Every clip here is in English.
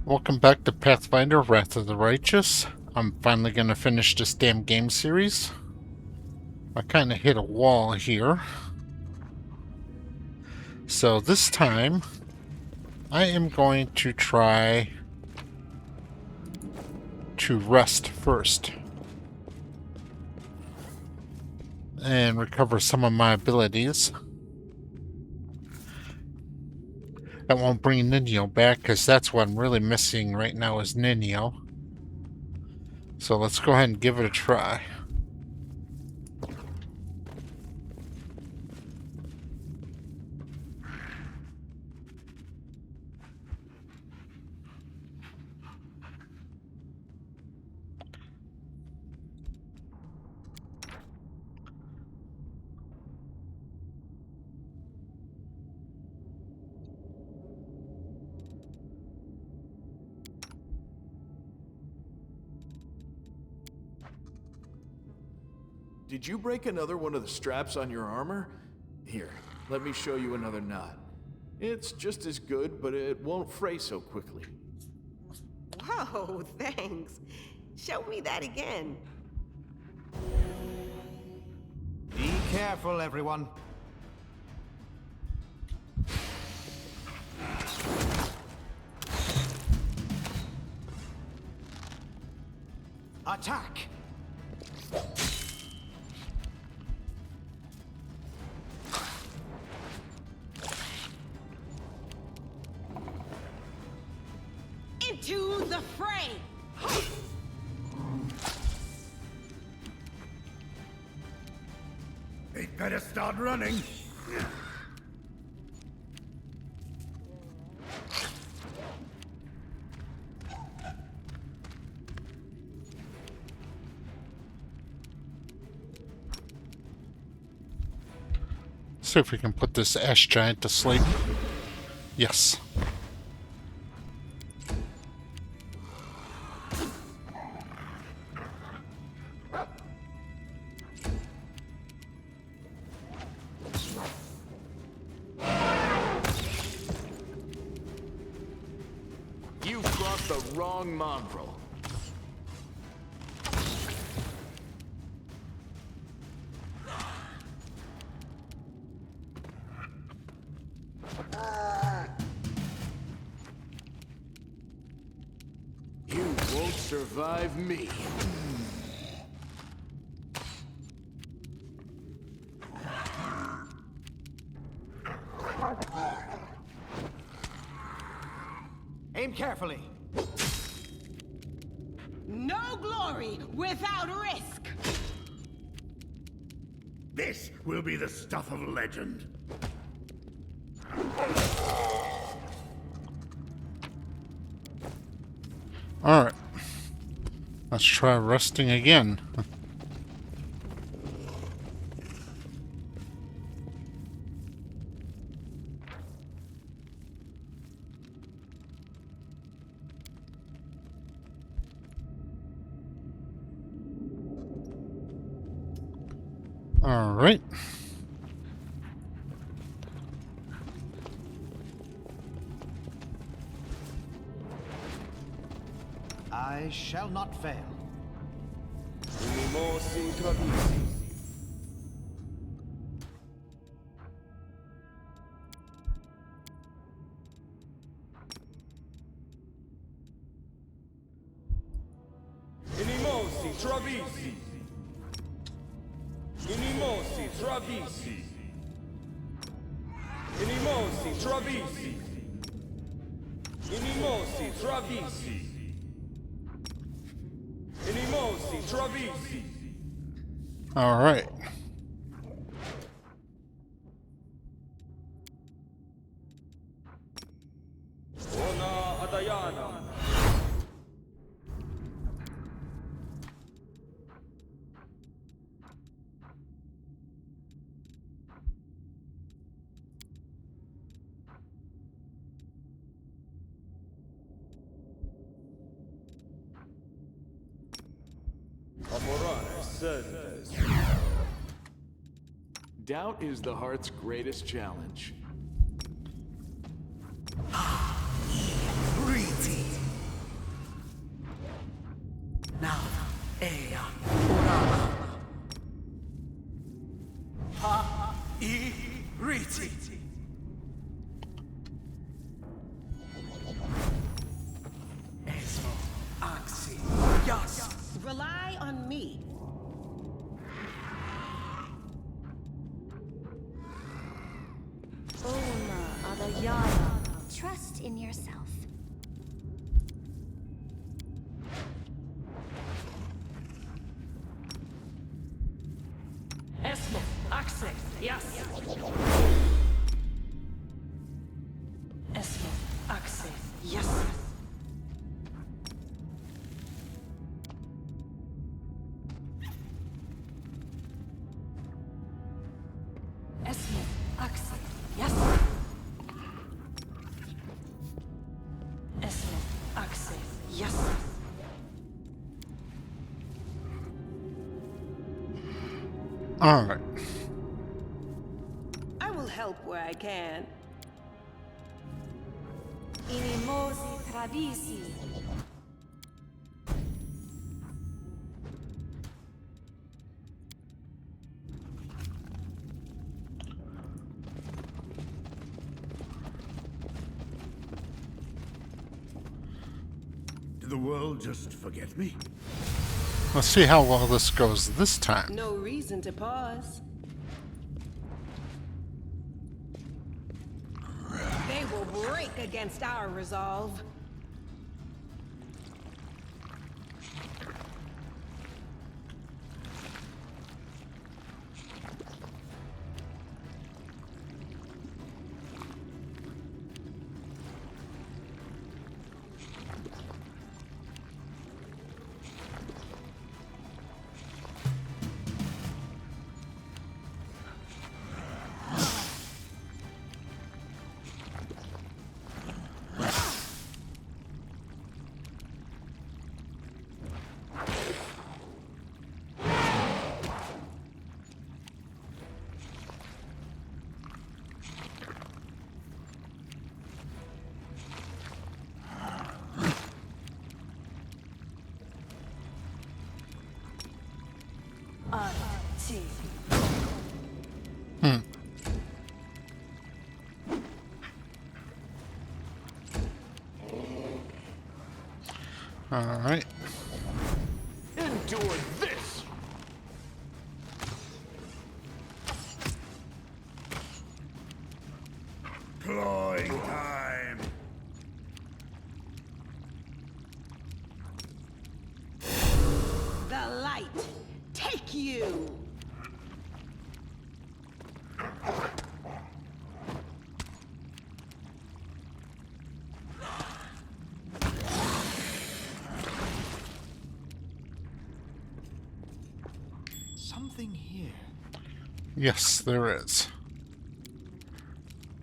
Welcome back to Pathfinder, Wrath of the Righteous. I'm finally going to finish this damn game series. I kind of hit a wall here. So this time, I am going to try to rest first. And recover some of my abilities. That won't bring Ninio back, because that's what I'm really missing right now is Ninio. So let's go ahead and give it a try. Did you break another one of the straps on your armor? Here, let me show you another knot. It's just as good, but it won't fray so quickly. Whoa, thanks. Show me that again. Be careful, everyone. Attack! Into the fray! They'd better start running. See if we can put this ash giant to sleep. Yes. You've crossed the wrong mongrel. You won't survive me. Aim carefully. No glory without risk! This will be the stuff of legend. Alright. Let's try resting again. Alright. I shall not fail. Inimosi Travisi. Inimosi Travisi. Inimosi Travisi. Inimosi Travisi. Inimosi Travisi. Alright. Ona Adayana. Amorare Sendes. Doubt is the heart's greatest challenge. Greetings. Ea Urama. Ha I Riti. Esmo Axi. Yas. Rely on me. Oma Adayana. Trust in yourself. Esmo Axi. Yas. Esmo Axi. Yas. Esmo Axi. Yes. Esmo Axi. Yes. All right. I will help where I can. Inimosi Travisi. Did the world just forget me? Let's see how well this goes this time. No reason to pause. They will break against our resolve. Arti. All right. Endure this! Clawing time! The light, take you! Something here. Yes, there is.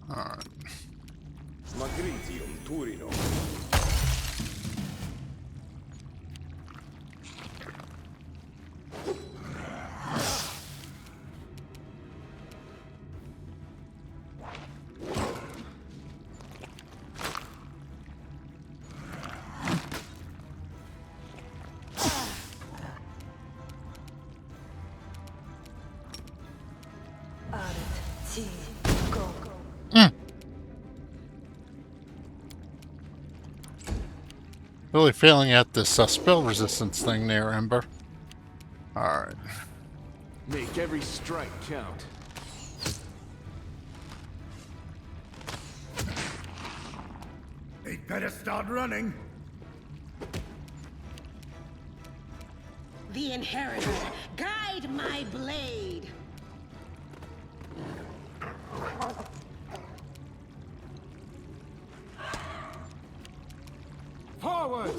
All right. Magritium Turino. Arti. Go. Really failing at this spell resistance thing there, Ember. All right. Make every strike count. They'd better start running. The Inheritor, guide my blade! Forward!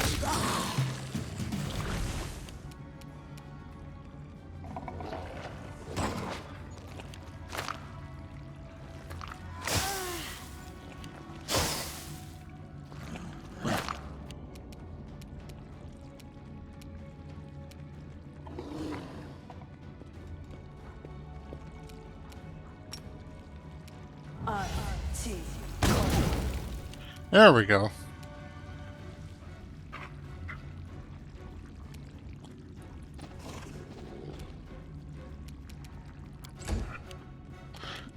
Arti. There we go.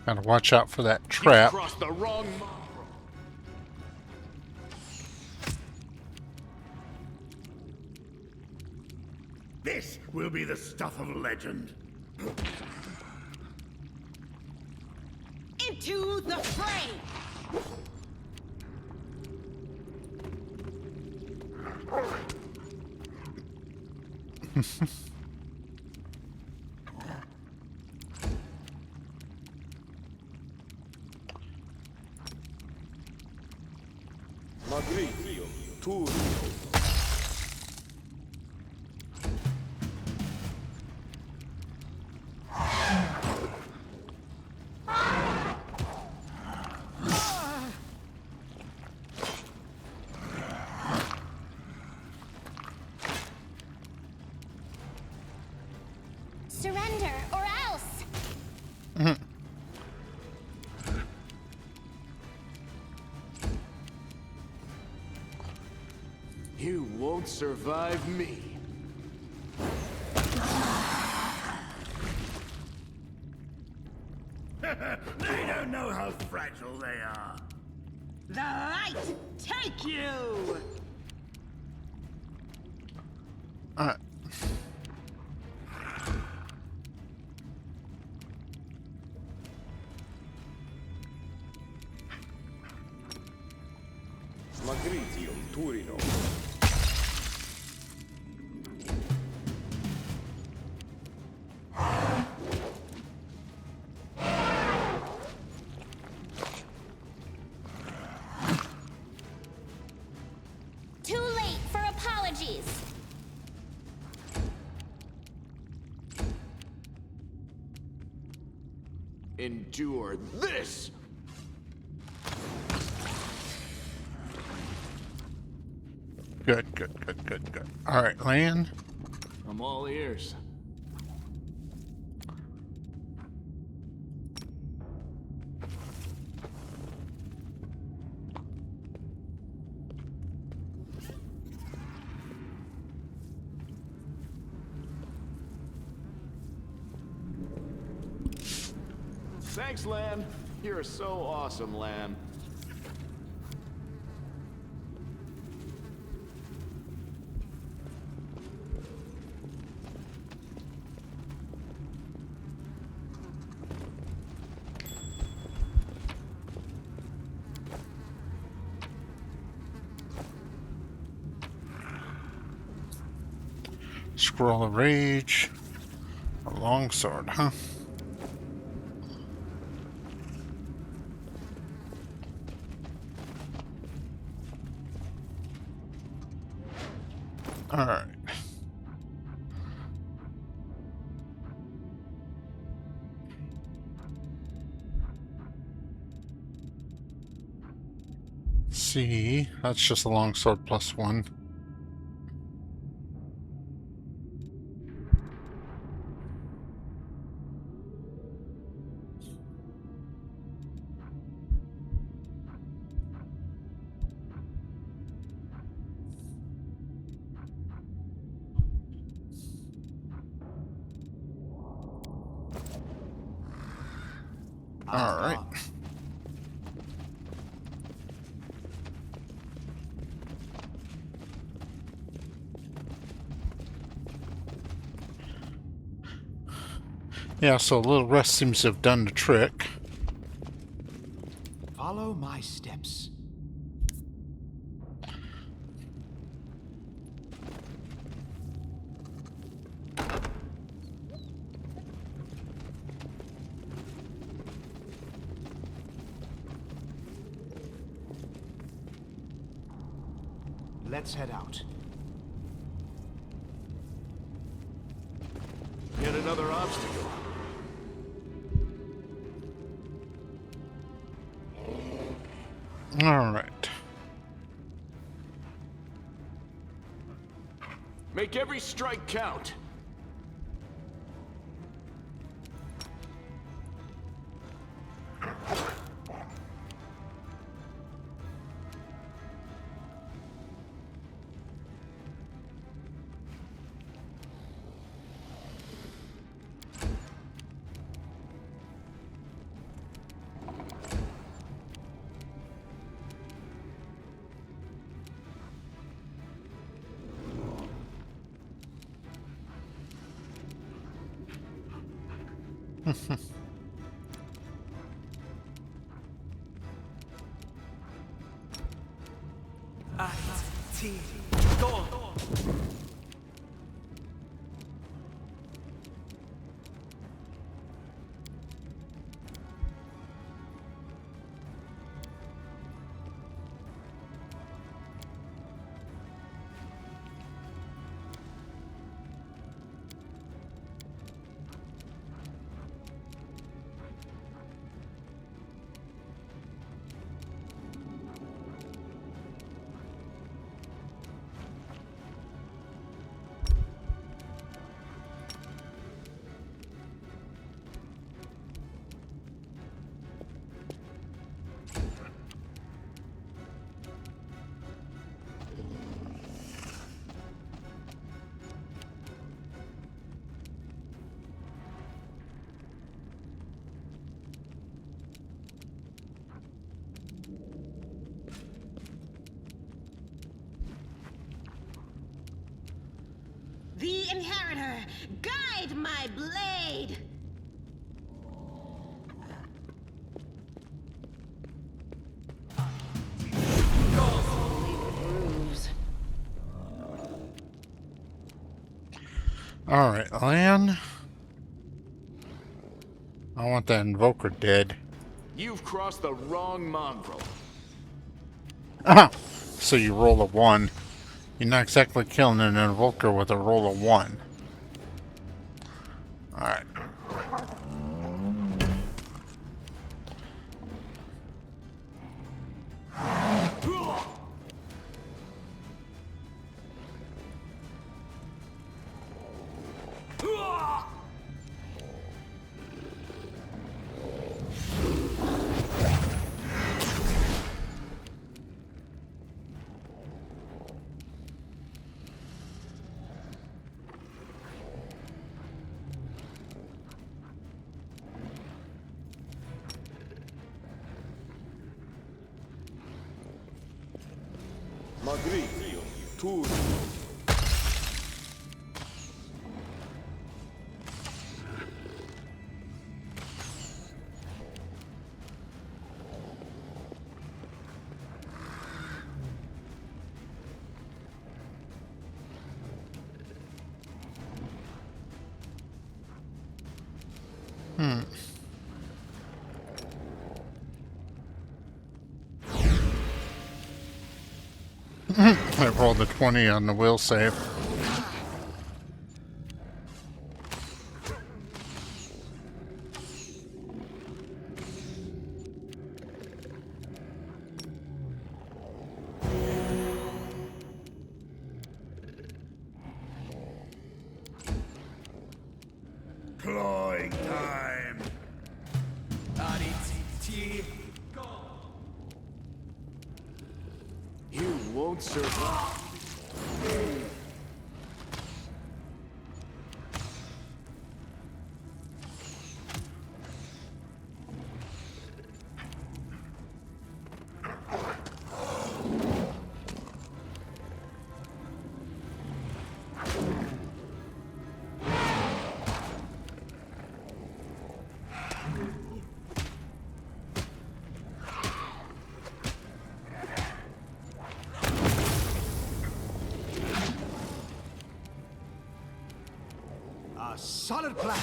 Gotta watch out for that trap. Crossed the wrong. This will be the stuff of legend. Into the fray! Magritio, Turio. Surrender or else. You won't survive me. They don't know how fragile they are. The light take you! Alright. Magritio, Turino. Too late for apologies. Endure this! Good, good, good, good, good. Alright, land. I'm all ears. Thanks, Lan. You're so awesome, Lan. Scroll of Rage. A longsword, huh? Alright. See, that's just a longsword plus one. All right. Yeah, so a little rest seems to have done the trick. Follow my steps. Let's head out. Yet another obstacle. All right. Make every strike count. The Inheritor, guide my blade! Alright, Lan. I want that invoker dead. You've crossed the wrong mongrel. Ah! So you roll a 1. You're not exactly killing an invoker with a roll of 1. Alright. Magritio, Turio. I rolled a 20 on the will save. Clawing time. You won't survive. A solid plan.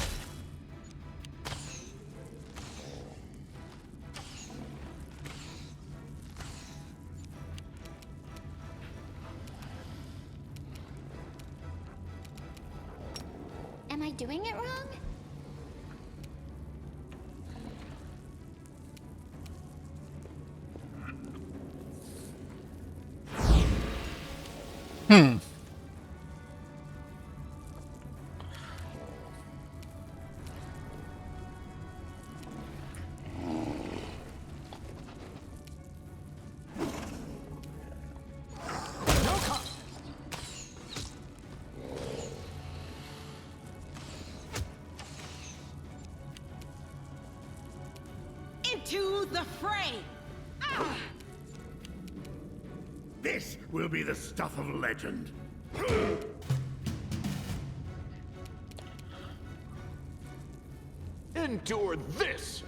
Am I doing it wrong? Into the fray! Ah! This will be the stuff of legend. Endure this!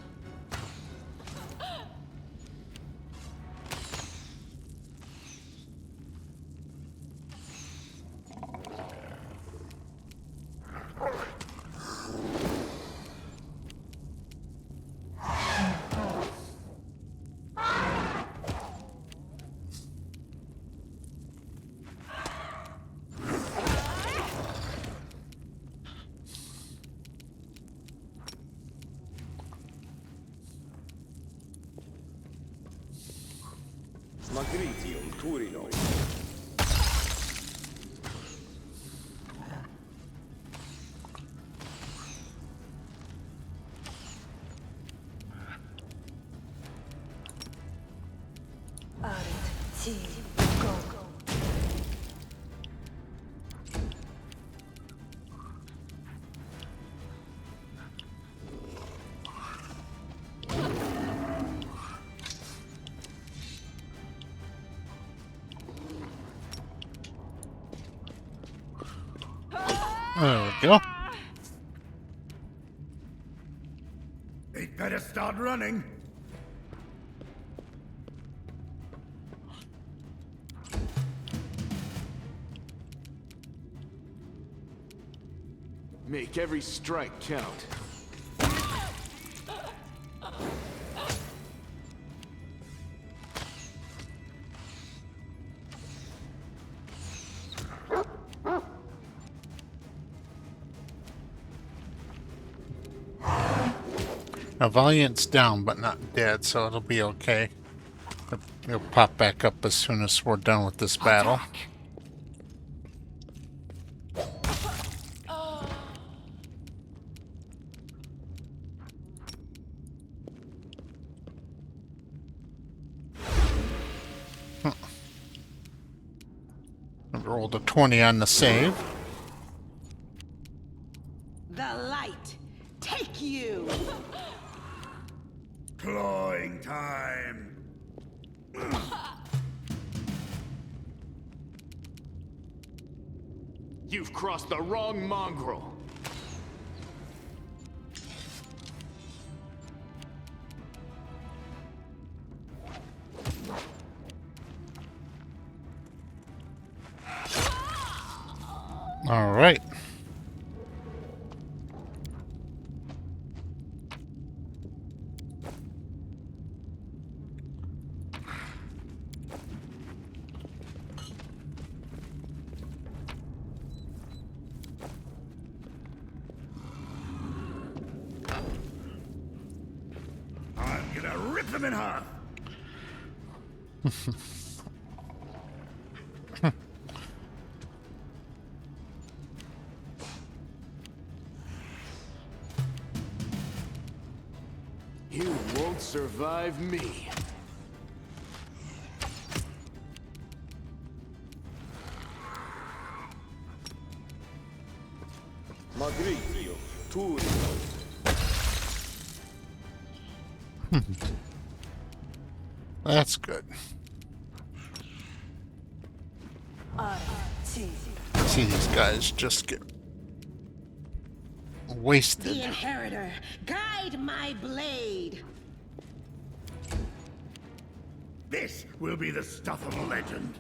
Magritium Turino. Arit T Go. There we go. They'd better start running. Make every strike count. Now, Valiant's down, but not dead, so it'll be okay. It'll pop back up as soon as we're done with this battle. Rolled a 20 on the save. The light, take you! Clawing time. You've crossed the wrong mongrel. All right. I'm gonna rip them in half. You won't survive me. Magritium Turino. That's good. Arit T. See these guys just get wasted. The Inheritor, guide my blade! This will be the stuff of a legend.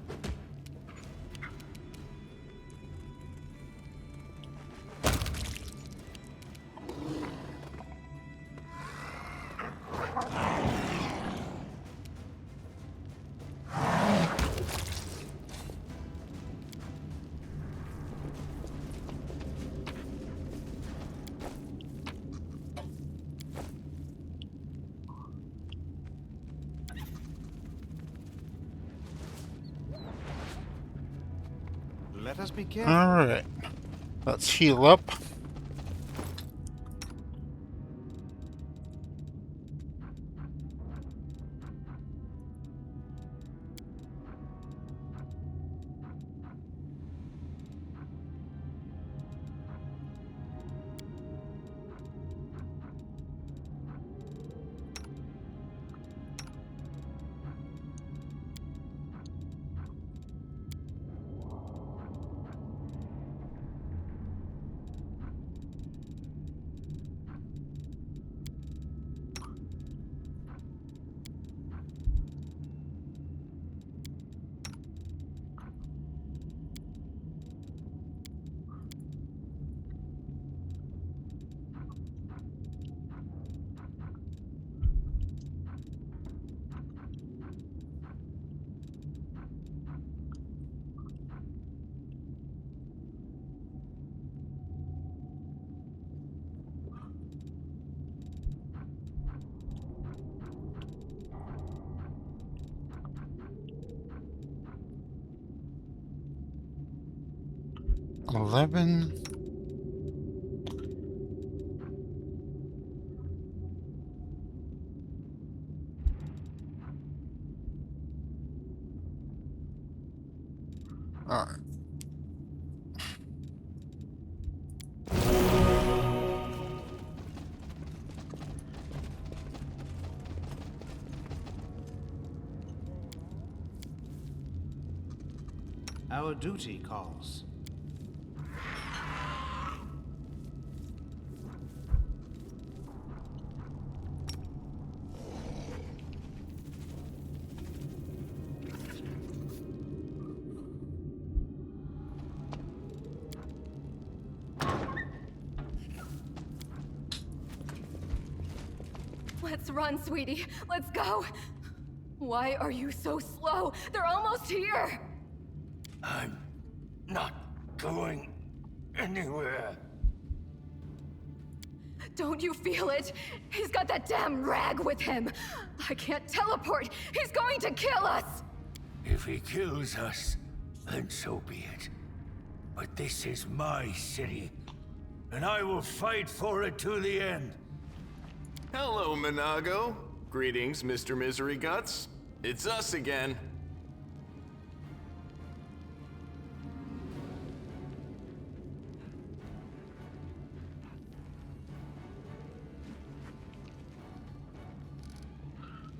Let us be careful. All right. Let's heal up. 11. All right. Our duty calls. Let's run, sweetie. Let's go. Why are you so slow? They're almost here. I'm not going anywhere. Don't you feel it? He's got that damn rag with him. I can't teleport. He's going to kill us. If he kills us, then so be it. But this is my city, and I will fight for it to the end. Hello, Minago. Greetings, Mr. Misery Guts. It's us again.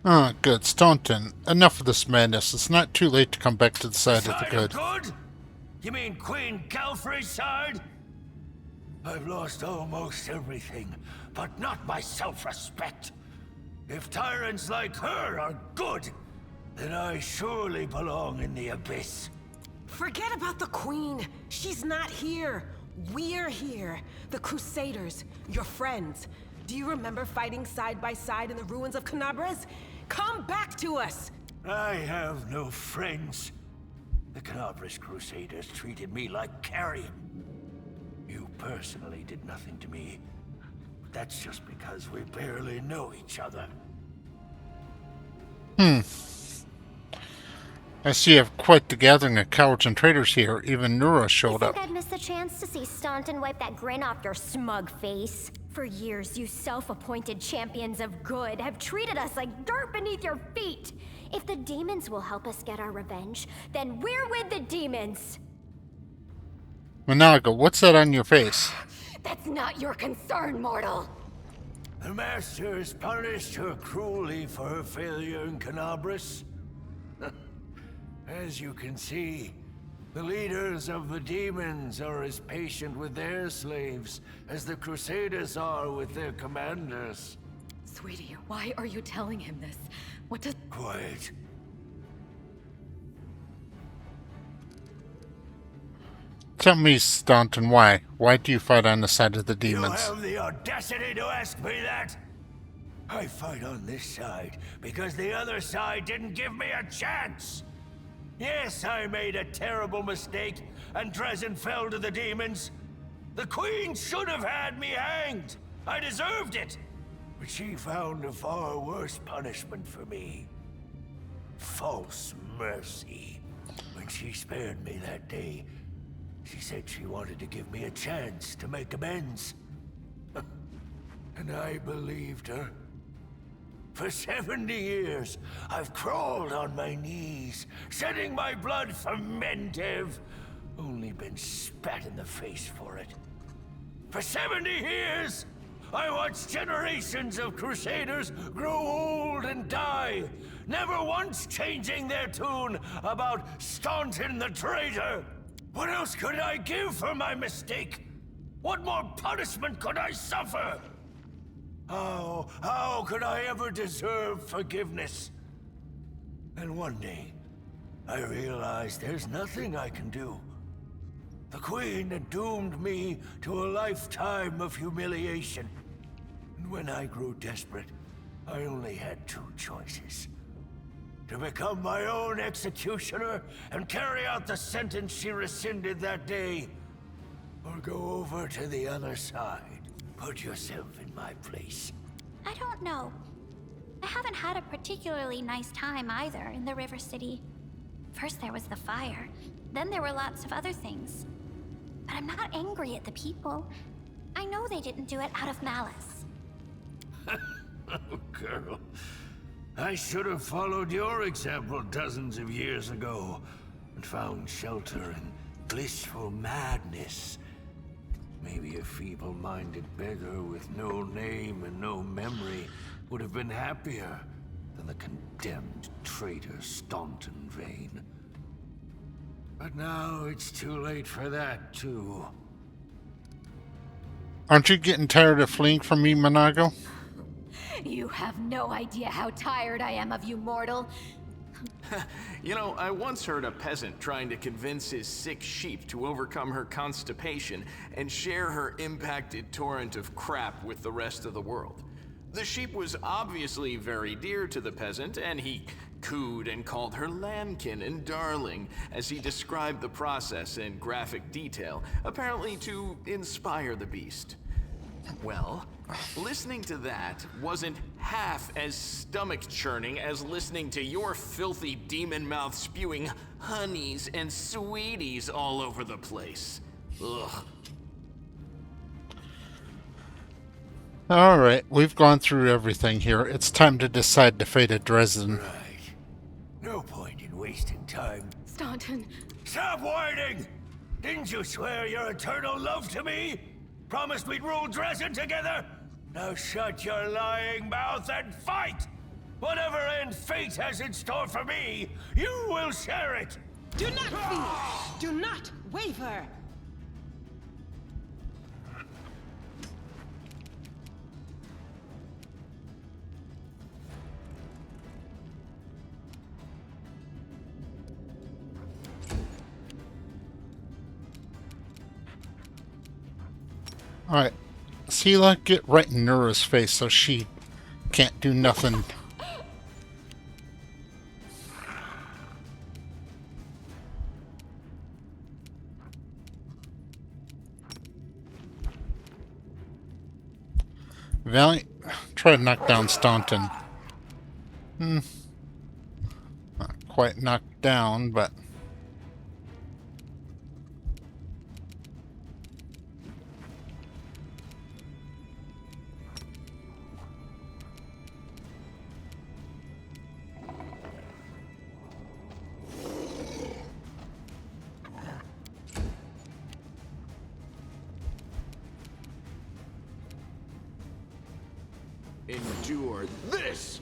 Ah, good. Staunton, enough of this madness. It's not too late to come back to the side of the good. Good? You mean Queen Galfrey's side? I've lost almost everything, but not my self-respect. If tyrants like her are good, then I surely belong in the abyss. Forget about the Queen. She's not here. We're here. The Crusaders, your friends. Do you remember fighting side by side in the ruins of Canabras? Come back to us! I have no friends. The Canabras Crusaders treated me like carrion. You personally did nothing to me. That's just because we barely know each other. I see you have quite the gathering of cowards and traitors here. Even Nura showed You up. think I'd miss the chance to see Staunton wipe that grin off your smug face? For years, you self-appointed champions of good have treated us like dirt beneath your feet. If the demons will help us get our revenge, then we're with the demons. Minago, what's that on your face? That's not your concern, mortal. The Masters punished her cruelly for her failure in Canabras. As you can see, the leaders of the demons are as patient with their slaves as the Crusaders are with their commanders. Sweetie, why are you telling him this? What does... Quiet. Tell me, Staunton, why? Why do you fight on the side of the demons? You have the audacity to ask me that? I fight on this side because the other side didn't give me a chance. Yes, I made a terrible mistake, and Dresden fell to the demons. The Queen should have had me hanged. I deserved it. But she found a far worse punishment for me. False mercy. When she spared me that day, she said she wanted to give me a chance to make amends. And I believed her. For 70 years, I've crawled on my knees, shedding my blood for Mendev. Only been spat in the face for it. For 70 years, I watched generations of Crusaders grow old and die, never once changing their tune about Staunton the traitor. What else could I give for my mistake? What more punishment could I suffer? How could I ever deserve forgiveness? And one day, I realized there's nothing I can do. The Queen had doomed me to a lifetime of humiliation. And when I grew desperate, I only had two choices. To become my own executioner and carry out the sentence she rescinded that day, or go over to the other side. Put yourself in my place. I don't know. I haven't had a particularly nice time either in the River City. First there was the fire, then there were lots of other things. but I'm not angry at the people. I know they didn't do it out of malice. Oh, girl. I should have followed your example dozens of years ago and found shelter in blissful madness. Maybe a feeble-minded beggar with no name and no memory would have been happier than the condemned traitor Staunton Vane. But now it's too late for that, too. Aren't you getting tired of fleeing from me, Monago? You have no idea how tired I am of you, mortal. You know, I once heard a peasant trying to convince his sick sheep to overcome her constipation and share her impacted torrent of crap with the rest of the world. The sheep was obviously very dear to the peasant, and he cooed and called her lambkin and darling as he described the process in graphic detail, apparently to inspire the beast. Well, listening to that wasn't half as stomach-churning as listening to your filthy demon mouth spewing honeys and sweeties all over the place. Ugh. Alright, we've gone through everything here. It's time to decide the fate of Dresden. Right. No point in wasting time. Staunton. Stop whining! Didn't you swear your eternal love to me? Promised we'd rule Dresden together? Now shut your lying mouth and fight! Whatever end fate has in store for me, you will share it! Do not fear! Do not waver! Alright, Sela, get right in Nura's face so she can't do nothing. Valiant, try to knock down Staunton. Not quite knocked down, but... Endure this!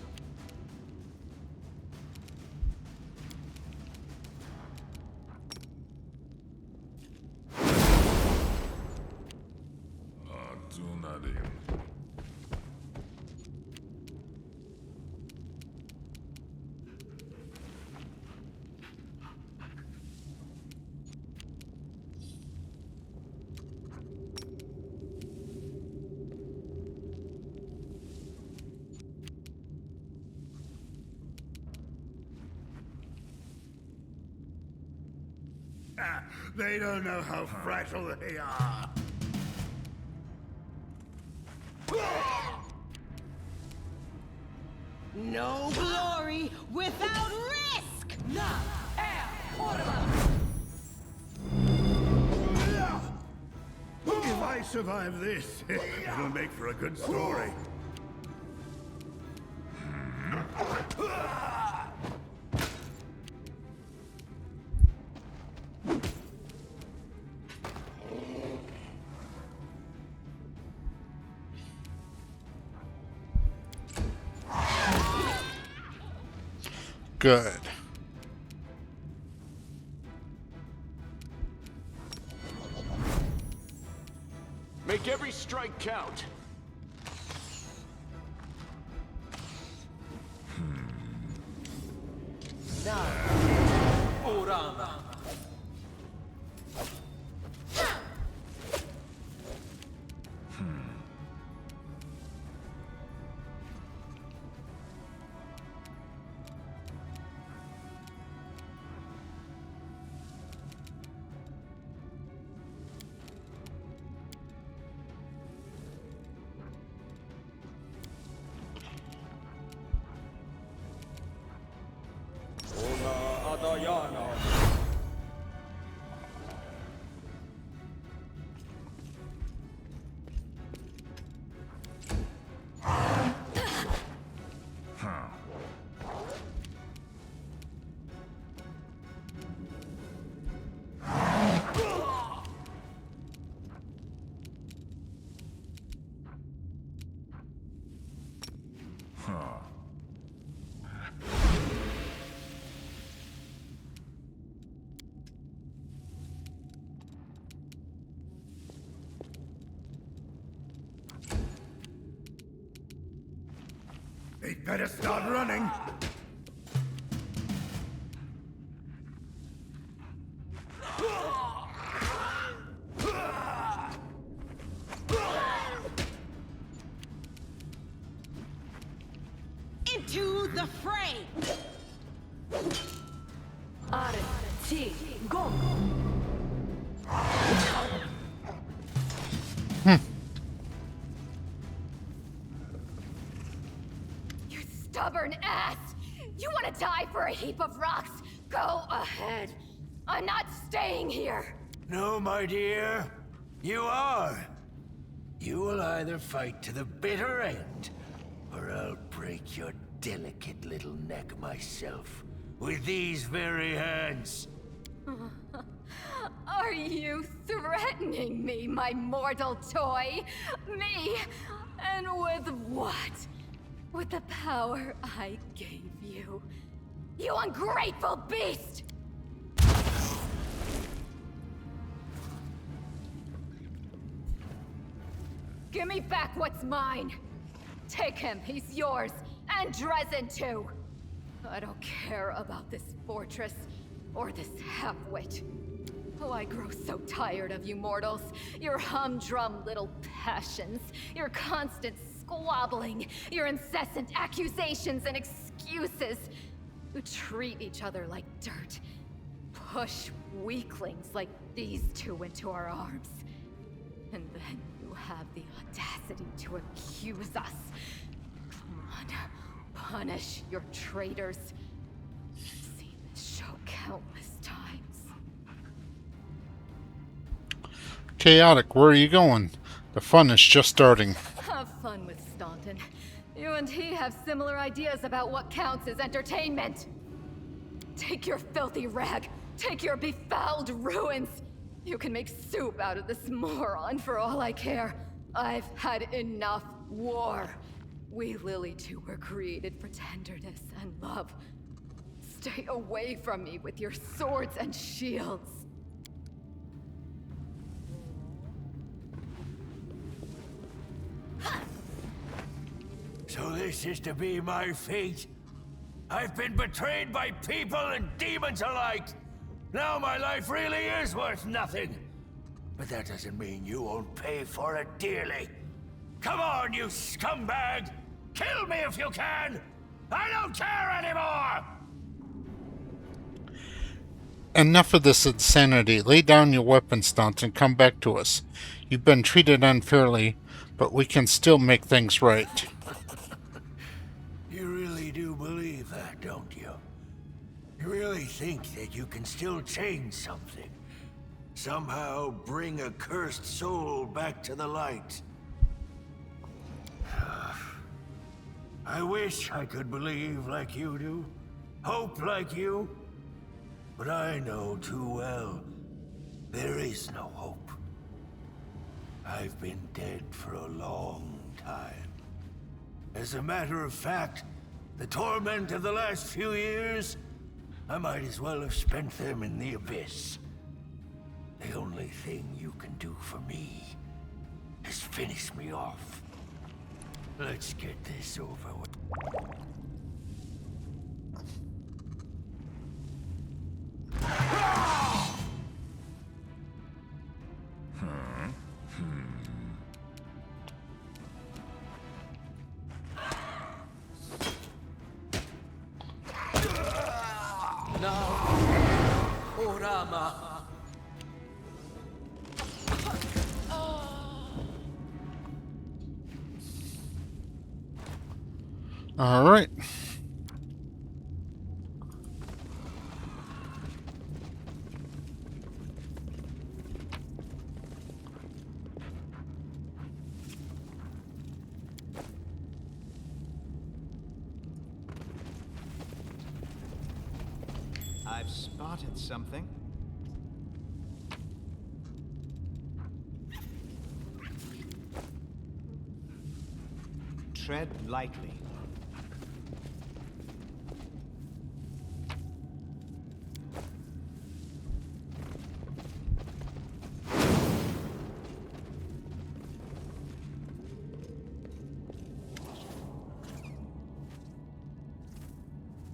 They don't know how fragile they are. No glory without risk! If I survive this, it'll make for a good story. Good. Make every strike count. They'd better start running. Into the fray! Go! You stubborn ass! You want to die for a heap of rocks? Go ahead. I'm not staying here. No, my dear. You are. You will either fight to the bitter end, or I'll break your delicate little neck myself with these very hands. Are you threatening me, my mortal toy? Me? And with what? With the power I gave you. You ungrateful beast! Give me back what's mine! Take him, he's yours, and Dresden too! I don't care about this fortress, or this half-wit. Oh, I grow so tired of you mortals. Your humdrum little passions, your constant squabbling, your incessant accusations and excuses. You treat each other like dirt. Push weaklings like these two into our arms. And then you have the audacity to accuse us. Come on, punish your traitors. I've seen this show countless times. Chaotic, where are you going? The fun is just starting. Have fun with Staunton. You and he have similar ideas about what counts as entertainment. Take your filthy rag. Take your befouled ruins. You can make soup out of this moron for all I care. I've had enough war. We Lily two were created for tenderness and love. Stay away from me with your swords and shields. So this is to be my fate? I've been betrayed by people and demons alike. Now my life really is worth nothing. But that doesn't mean you won't pay for it dearly. Come on, you scumbag! Kill me if you can! I don't care anymore! Enough of this insanity. Lay down your weapon, Stunt, and come back to us. You've been treated unfairly, but we can still make things right. You really do believe that, don't you? You really think that you can still change something? Somehow bring a cursed soul back to the light? I wish I could believe like you do, hope like you, but I know too well there is no hope. I've been dead for a long time. As a matter of fact, the torment of the last few years, I might as well have spent them in the abyss. The only thing you can do for me is finish me off. Let's get this over with. All right. I've spotted something. Tread lightly.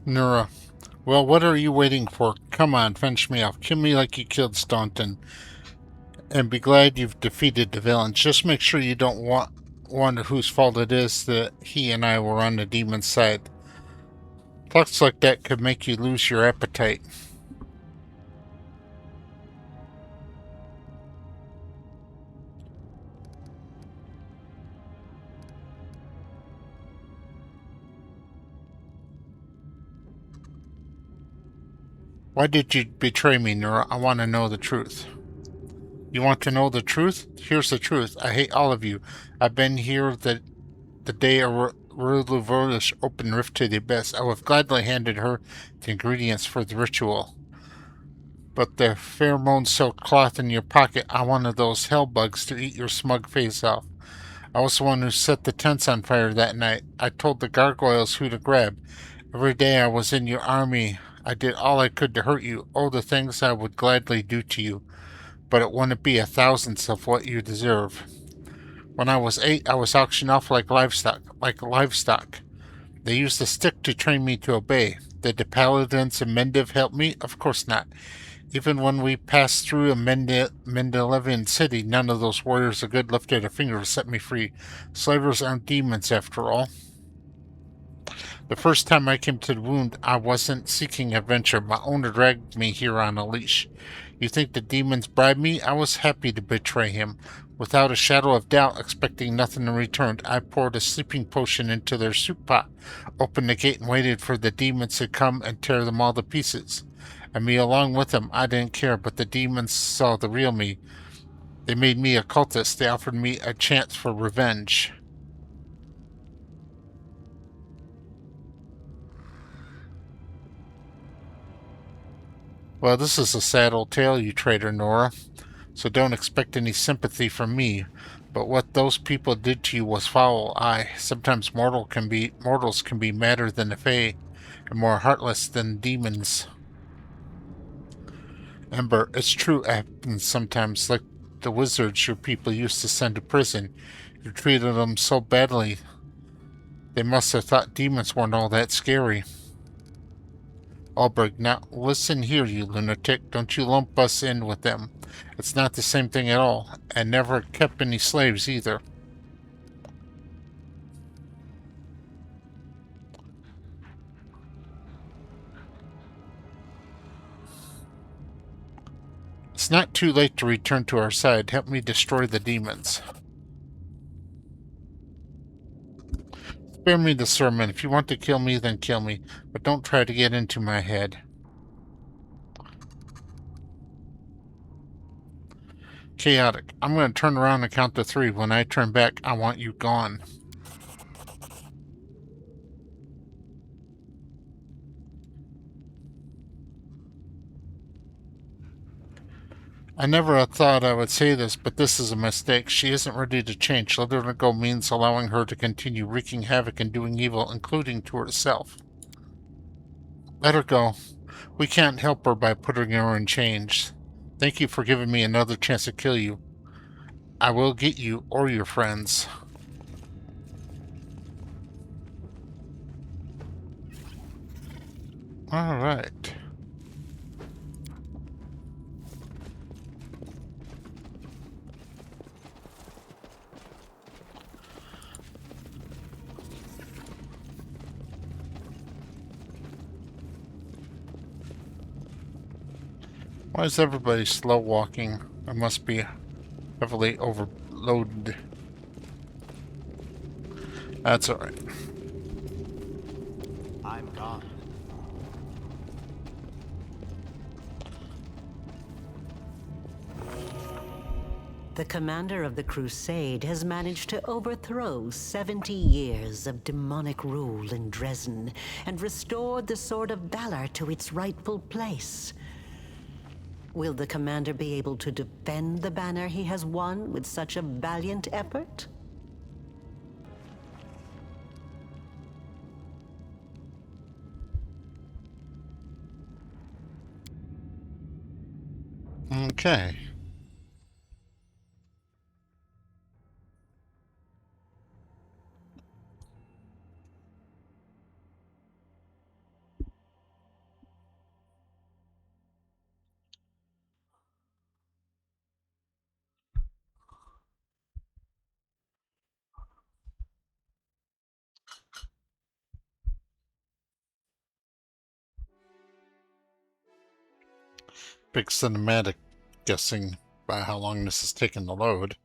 Nura. Well, what are you waiting for? Come on, finish me off. Kill me like you killed Staunton. And be glad you've defeated the villains. Just make sure you don't wonder whose fault it is that he and I were on the demon's side. Talks like that could make you lose your appetite. Why did you betray me, Nura? I want to know the truth. You want to know the truth? Here's the truth. I hate all of you. I've been here the day Ruluvorish opened Rift to the Abyss. I would have gladly handed her the ingredients for the ritual. But the pheromone silk cloth in your pocket, I wanted those hell bugs to eat your smug face off. I was the one who set the tents on fire that night. I told the gargoyles who to grab. Every day I was in your army, I did all I could to hurt you. Oh, the things I would gladly do to you. But it wouldn't be a thousandth of what you deserve. When I was 8, I was auctioned off like livestock. They used a stick to train me to obey. Did the paladins and Mendiv help me? Of course not. Even when we passed through a Mendelevian city, none of those warriors of good lifted a finger to set me free. Slavers aren't demons, after all. The first time I came to the wound, I wasn't seeking adventure. My owner dragged me here on a leash. You think the demons bribed me? I was happy to betray him. Without a shadow of doubt, expecting nothing in return, I poured a sleeping potion into their soup pot, opened the gate, and waited for the demons to come and tear them all to pieces. And me along with them. I didn't care, but the demons saw the real me. They made me a cultist. They offered me a chance for revenge. Well, this is a sad old tale, you traitor, Nora. So don't expect any sympathy from me. But what those people did to you was foul. Aye, sometimes mortals can be madder than the Fae, and more heartless than demons. Ember, it's true it happens sometimes, like the wizards your people used to send to prison. You treated them so badly, they must have thought demons weren't all that scary. Alberg, now listen here, you lunatic. Don't you lump us in with them. It's not the same thing at all, and never kept any slaves either. It's not too late to return to our side. Help me destroy the demons. Spare me the sermon. If you want to kill me, then kill me. But don't try to get into my head. Chaotic. I'm going to turn around and count to 3. When I turn back, I want you gone. I never thought I would say this, but this is a mistake. She isn't ready to change. Letting her go means allowing her to continue wreaking havoc and doing evil, including to herself. Let her go. We can't help her by putting her in chains. Thank you for giving me another chance to kill you. I will get you or your friends. Alright. Why is everybody slow walking? I must be heavily overloaded. That's alright. I'm gone. The commander of the Crusade has managed to overthrow 70 years of demonic rule in Dresden and restored the Sword of Valor to its rightful place. Will the commander be able to defend the banner he has won with such a valiant effort? Okay. big cinematic, guessing by how long this is taking to load.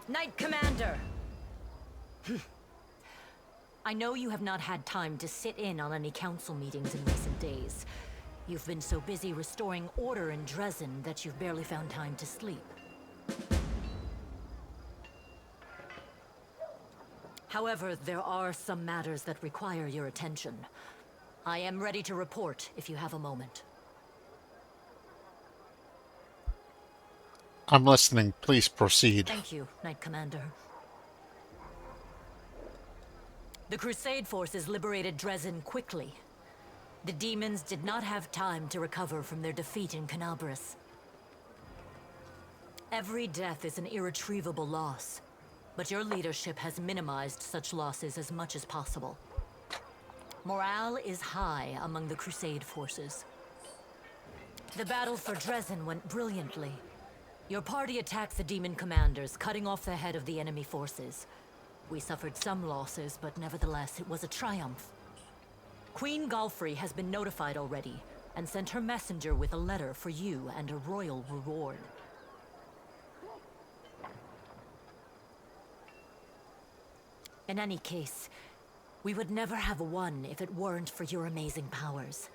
Knight Commander! I know you have not had time to sit in on any council meetings in recent days. You've been so busy restoring order in Dresden that you've barely found time to sleep. However, there are some matters that require your attention. I am ready to report if you have a moment. I'm listening. Please proceed. Thank you, Knight Commander. The Crusade forces liberated Dresden quickly. The demons did not have time to recover from their defeat in Canabris. Every death is an irretrievable loss, but your leadership has minimized such losses as much as possible. Morale is high among the Crusade forces. The battle for Dresden went brilliantly. Your party attacked the demon commanders, cutting off the head of the enemy forces. We suffered some losses, but nevertheless, it was a triumph. Queen Galfrey has been notified already, and sent her messenger with a letter for you and a royal reward. In any case, we would never have won if it weren't for your amazing powers.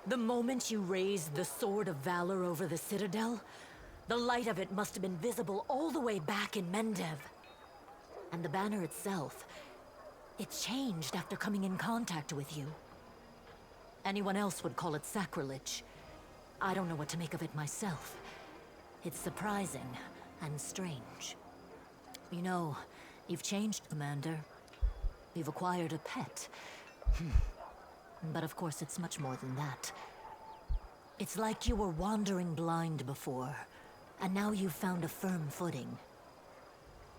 The moment you raised the Sword of Valor over the Citadel, the light of it must have been visible all the way back in Mendev. And the banner itself, it changed after coming in contact with you. Anyone else would call it sacrilege. I don't know what to make of it myself. It's surprising and strange. You know, you've changed, Commander. You've acquired a pet. But of course, it's much more than that. It's like you were wandering blind before, and now you've found a firm footing.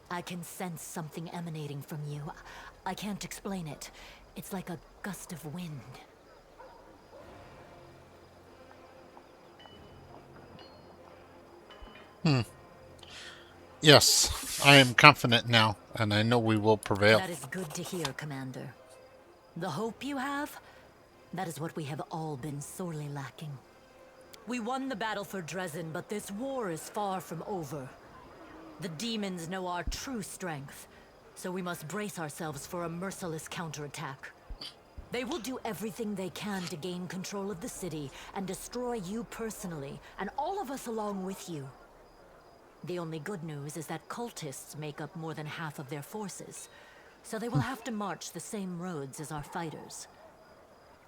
I can sense something emanating from you. I can't explain it. It's like a gust of wind. Yes, I am confident now, and I know we will prevail. That is good to hear, Commander. The hope you have, that is what we have all been sorely lacking. We won the battle for Dresden, but this war is far from over. The demons know our true strength, so we must brace ourselves for a merciless counterattack. They will do everything they can to gain control of the city and destroy you personally, and all of us along with you. The only good news is that cultists make up more than half of their forces, so they will have to march the same roads as our fighters.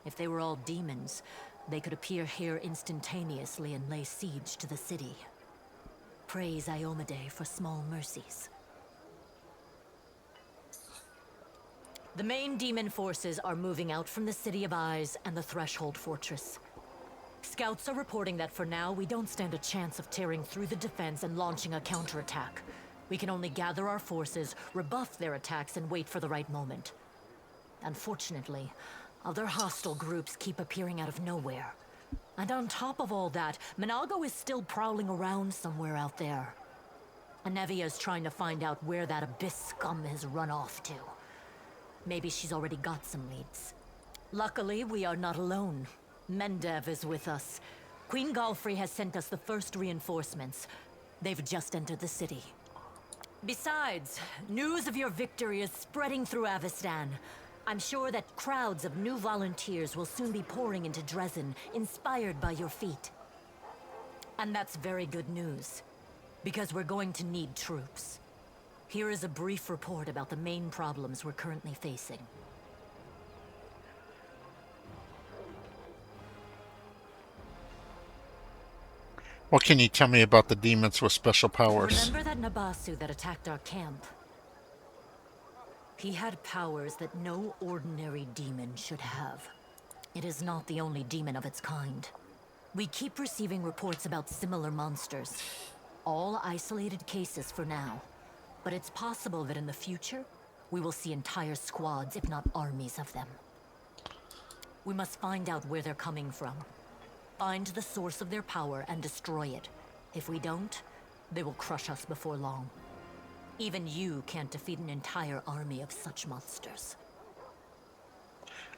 If they were all demons, they could appear here instantaneously and lay siege to the city. Praise Iomade for small mercies. The main demon forces are moving out from the City of Eyes and the Threshold Fortress. Scouts are reporting that for now, we don't stand a chance of tearing through the defense and launching a counterattack. We can only gather our forces, rebuff their attacks, and wait for the right moment. Unfortunately, other hostile groups keep appearing out of nowhere. And on top of all that, Minago is still prowling around somewhere out there. Anevia is trying to find out where that Abyss scum has run off to. Maybe she's already got some leads. Luckily, we are not alone. Mendev is with us. Queen Galfrey has sent us the first reinforcements. They've just entered the city. Besides, news of your victory is spreading through Avestan. I'm sure that crowds of new volunteers will soon be pouring into Dresden, inspired by your feat. And that's very good news, because we're going to need troops. Here is a brief report about the main problems we're currently facing. What can you tell me about the demons with special powers? Remember that Nabasu that attacked our camp? He had powers that no ordinary demon should have. It is not the only demon of its kind. We keep receiving reports about similar monsters. All isolated cases for now. But it's possible that in the future, we will see entire squads, if not armies of them. We must find out where they're coming from. Find the source of their power and destroy it. If we don't, they will crush us before long. Even you can't defeat an entire army of such monsters.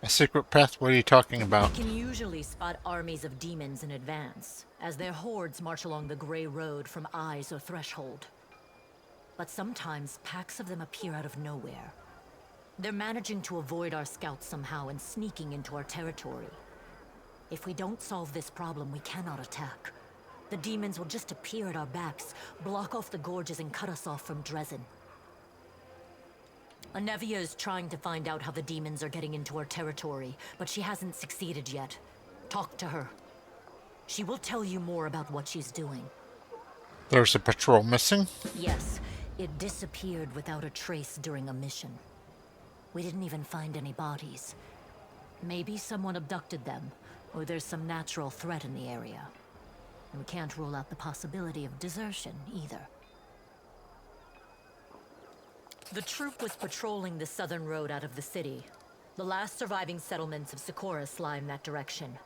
A secret path? What are you talking about? We can usually spot armies of demons in advance, as their hordes march along the gray road from Eyes or Threshold. But sometimes packs of them appear out of nowhere. They're managing to avoid our scouts somehow and sneaking into our territory. If we don't solve this problem, we cannot attack. The demons will just appear at our backs, block off the gorges and cut us off from Dresden. Anevia is trying to find out how the demons are getting into our territory, but she hasn't succeeded yet. Talk to her. She will tell you more about what she's doing. There's a patrol missing? Yes, it disappeared without a trace during a mission. We didn't even find any bodies. Maybe someone abducted them, or there's some natural threat in the area. And we can't rule out the possibility of desertion, either. The troop was patrolling the southern road out of the city. The last surviving settlements of Sikoris lie in that direction.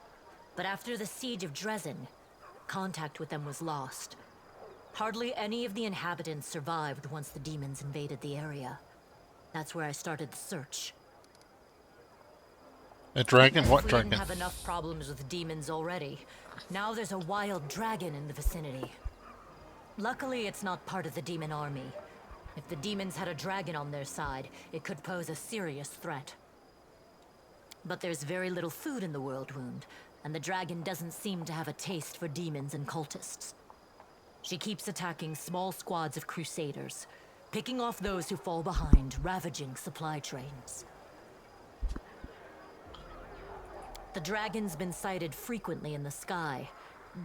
But after the siege of Dresden, contact with them was lost. Hardly any of the inhabitants survived once the demons invaded the area. That's where I started the search. A dragon? What We dragon? didn't have enough problems with demons already. Now there's a wild dragon in the vicinity. Luckily, it's not part of the demon army. If the demons had a dragon on their side, it could pose a serious threat. But there's very little food in the World Wound, and the dragon doesn't seem to have a taste for demons and cultists. She keeps attacking small squads of crusaders, picking off those who fall behind, ravaging supply trains. The dragon's been sighted frequently in the sky,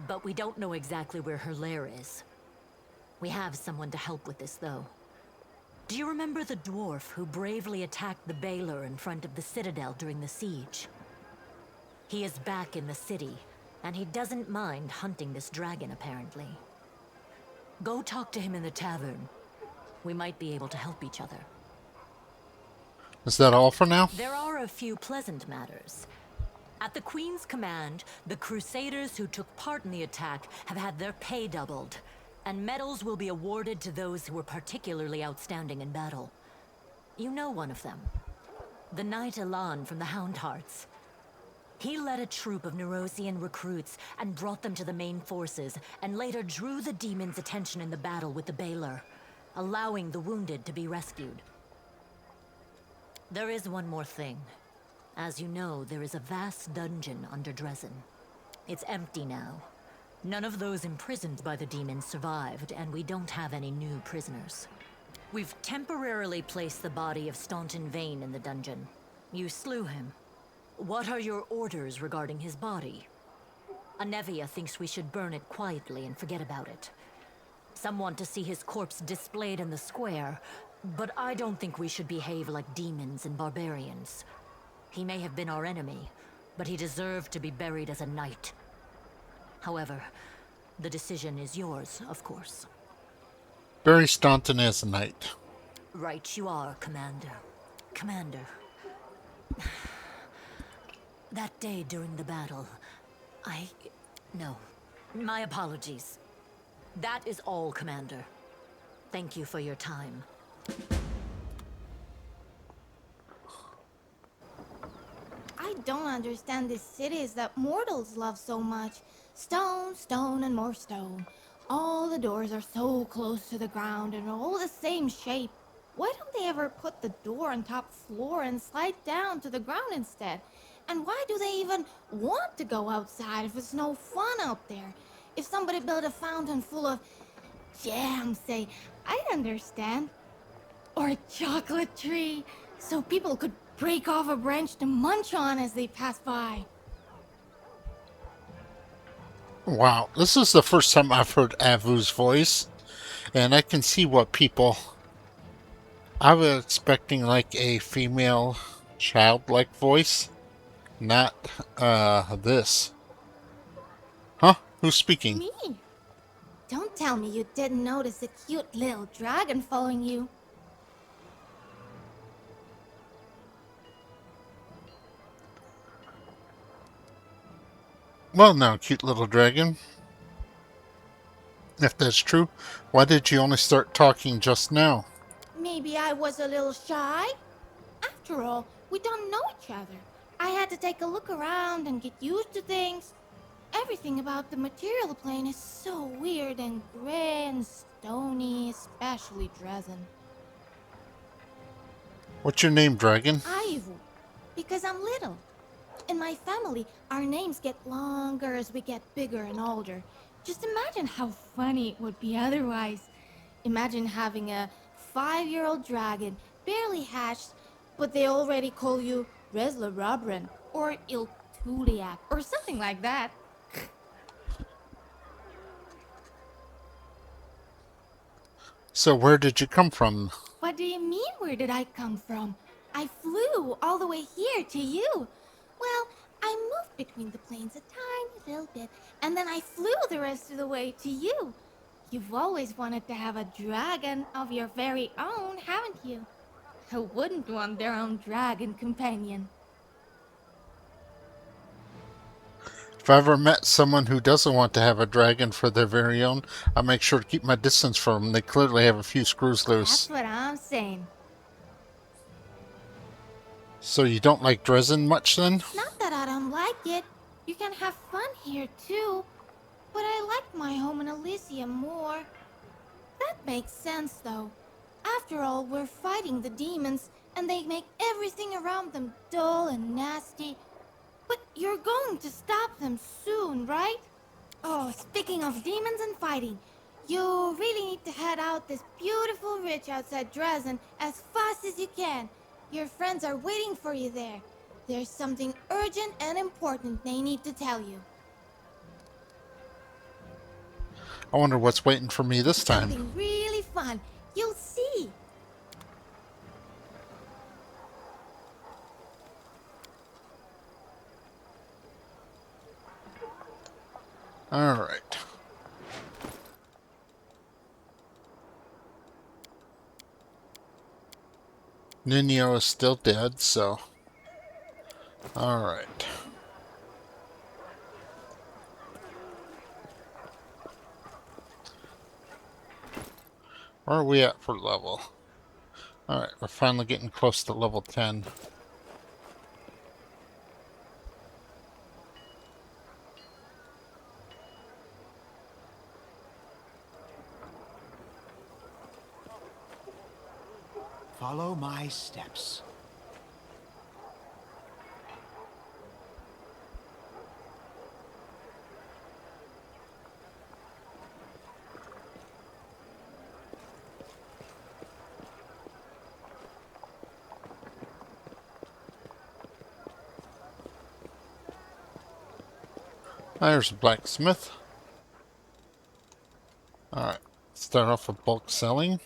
but we don't know exactly where her lair is. We have someone to help with this, though. Do you remember the dwarf who bravely attacked the Baylor in front of the citadel during the siege? He is back in the city, and he doesn't mind hunting this dragon, apparently. Go talk to him in the tavern. We might be able to help each other. Is that all for now? There are a few pleasant matters. At the Queen's command, the Crusaders who took part in the attack have had their pay doubled, and medals will be awarded to those who were particularly outstanding in battle. You know one of them. The Knight Elan from the Houndhearts. He led a troop of Nerosian recruits and brought them to the main forces, and later drew the demons' attention in the battle with the Baylor, allowing the wounded to be rescued. There is one more thing. As you know, there is a vast dungeon under Dresden. It's empty now. None of those imprisoned by the demons survived, and we don't have any new prisoners. We've temporarily placed the body of Staunton Vane in the dungeon. You slew him. What are your orders regarding his body? Anevia thinks we should burn it quietly and forget about it. Some want to see his corpse displayed in the square, but I don't think we should behave like demons and barbarians. He may have been our enemy, but he deserved to be buried as a knight. However, the decision is yours, of course. Bury Staunton as a knight. Right you are, Commander. Commander. That day during the battle, No. My apologies. That is all, Commander. Thank you for your time. I don't understand these cities that mortals love so much. Stone, stone, and more stone. All the doors are so close to the ground and are all the same shape. Why don't they ever put the door on top floor and slide down to the ground instead? And why do they even want to go outside if it's no fun out there? If somebody built a fountain full of jam, say, I'd understand. Or a chocolate tree, so people could break off a branch to munch on as they pass by. Wow, this is the first time I've heard Avu's voice, and I can see what people... I was expecting like a female childlike voice, not this. Huh? Who's speaking? Me? Don't tell me you didn't notice a cute little dragon following you. Well, now, cute little dragon. If that's true, why did you only start talking just now? Maybe I was a little shy? After all, we don't know each other. I had to take a look around and get used to things. Everything about the material plane is so weird and gray and stony, especially Dresden. What's your name, dragon? Ivo, because I'm little. In my family, our names get longer as we get bigger and older. Just imagine how funny it would be otherwise. Imagine having a 5-year-old dragon, barely hatched, but they already call you Resla Robran or Il Tuliak or something like that. So where did you come from? What do you mean, where did I come from? I flew all the way here to you. Well, I moved between the planes a tiny little bit, and then I flew the rest of the way to you. You've always wanted to have a dragon of your very own, haven't you? Who wouldn't want their own dragon companion? If I ever met someone who doesn't want to have a dragon for their very own, I'll make sure to keep my distance from them. They clearly have a few screws That's loose. what I'm saying. So you don't like Dresden much then? It's not that I don't like it. You can have fun here too. But I like my home in Elysium more. That makes sense though. After all, we're fighting the demons, and they make everything around them dull and nasty. But you're going to stop them soon, right? Oh, speaking of demons and fighting, you really need to head out this beautiful ridge outside Dresden as fast as you can. Your friends are waiting for you there. There's something urgent and important they need to tell you. I wonder what's waiting for me this time. Something really fun. You'll see. Alright. Nino is still dead, so... Alright. Where are we at for level? Alright, we're finally getting close to level 10. Follow my steps. There's a blacksmith. Alright, start off with bulk selling.